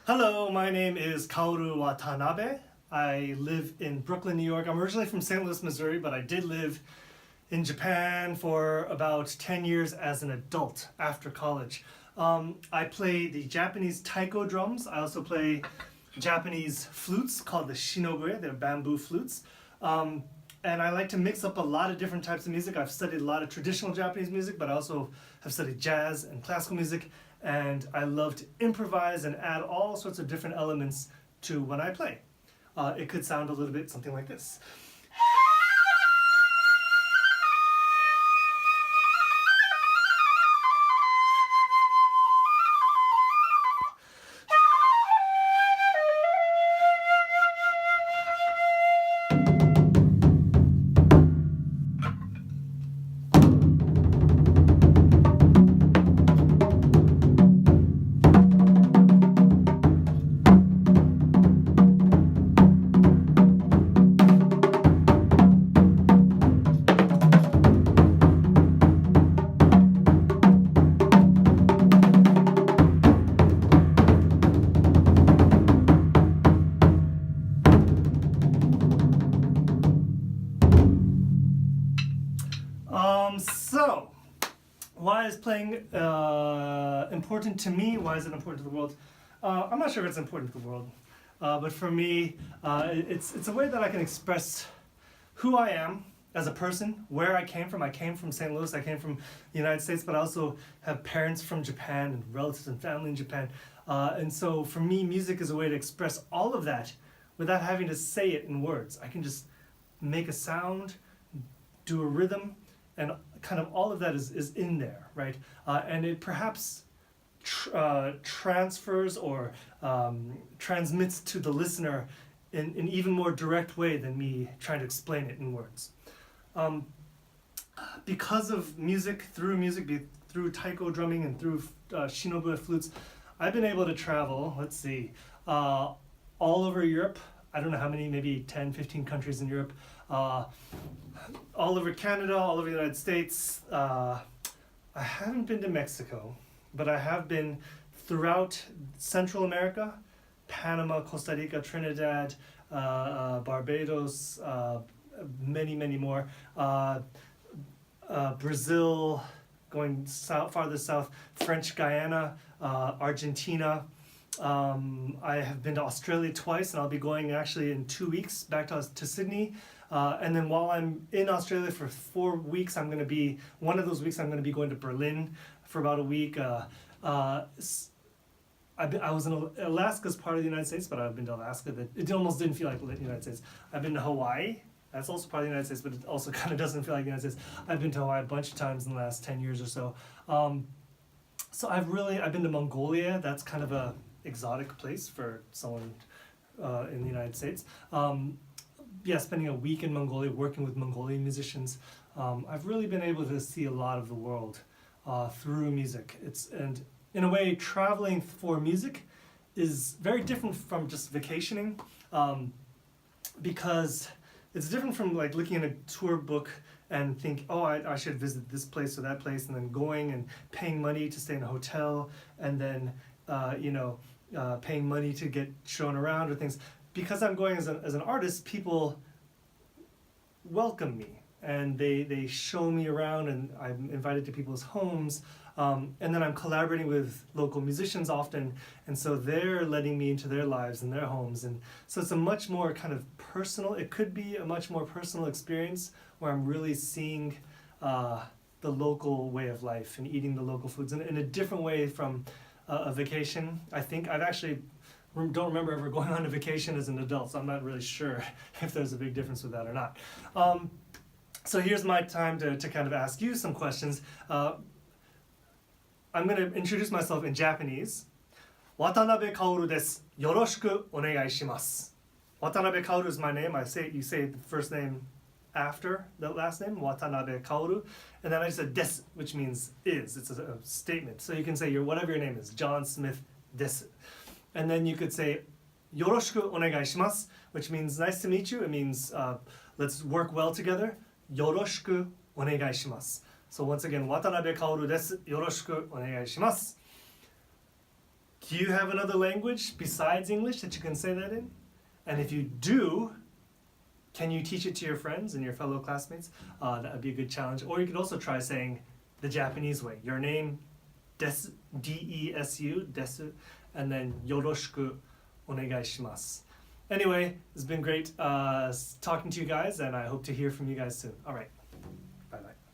Hello, my name is Kaoru Watanabe. I live in Brooklyn, New York. I'm originally from St. Louis, Missouri, but I did live in Japan for about 10 years as an adult after college. I play the Japanese taiko drums. I also play Japanese flutes called the shinogue. They're bamboo flutes. And I like to mix up a lot of different types of music. I've studied a lot of traditional Japanese music, but I also have studied jazz and classical music. And I love to improvise and add all sorts of different elements to when I play. It could sound a little bit something like this. So, why is playing important to me? Why is it important to the world? I'm not sure if it's important to the world, but for me, it's a way that I can express who I am as a person, where I came from. I came from St. Louis, I came from the United States, but I also have parents from Japan and relatives and family in Japan. And so for me, music is a way to express all of that without having to say it in words. I can just make a sound, do a rhythm, and kind of all of that is in there, right? And it perhaps transfers or transmits to the listener in an even more direct way than me trying to explain it in words. Because of music, through taiko drumming and through shinobu flutes, I've been able to travel, all over Europe. I don't know how many, maybe 10, 15 countries in Europe. All over Canada, all over the United States. I haven't been to Mexico, but I have been throughout Central America, Panama, Costa Rica, Trinidad, Barbados, many, many more. Brazil, going farther south, French Guiana, Argentina. I have been to Australia twice, and I'll be going actually in 2 weeks back to Sydney. And then while I'm in Australia for 4 weeks, one of those weeks I'm going to be going to Berlin for about a week. I was in Alaska as part of the United States, but I've been to Alaska. It almost didn't feel like the United States. I've been to Hawaii. That's also part of the United States, but it also kind of doesn't feel like the United States. I've been to Hawaii a bunch of times in the last 10 years or so. So I've been to Mongolia. That's kind of a exotic place for someone in the United States. Spending a week in Mongolia, working with Mongolian musicians. I've really been able to see a lot of the world through music. And in a way, traveling for music is very different from just vacationing, because it's different from like looking at a tour book and think, oh, I should visit this place or that place, and then going and paying money to stay in a hotel, and then paying money to get shown around or things. Because I'm going as an artist, people welcome me and they show me around, and I'm invited to people's homes, and then I'm collaborating with local musicians often, and so they're letting me into their lives and their homes, and so it's a much more kind of personal, it could be a much more personal experience where I'm really seeing the local way of life and eating the local foods in a different way from a vacation. I think I've actually don't remember ever going on a vacation as an adult, so I'm not really sure if there's a big difference with that or not. So here's my time to kind of ask you some questions. I'm going to introduce myself in Japanese. Watanabe Kaoru desu. Yoroshiku onegai shimasu. Watanabe Kaoru is my name. You say the first name after the last name, Watanabe Kaoru, and then I said desu, which means is. It's a statement. So you can say whatever your name is, John Smith desu. And then you could say yoroshiku onegai shimasu, which means nice to meet you. It means let's work well together. Yoroshiku onegai shimasu. So once again, Watanabe Kaoru desu. Yoroshiku onegai shimasu. Do you have another language besides English that you can say that in? And if you do, can you teach it to your friends and your fellow classmates? That would be a good challenge. Or you could also try saying the Japanese way. Your name, desu, D-E-S-U, desu, and then yoroshiku onegai shimasu. Anyway, it's been great talking to you guys, and I hope to hear from you guys soon. All right, bye-bye.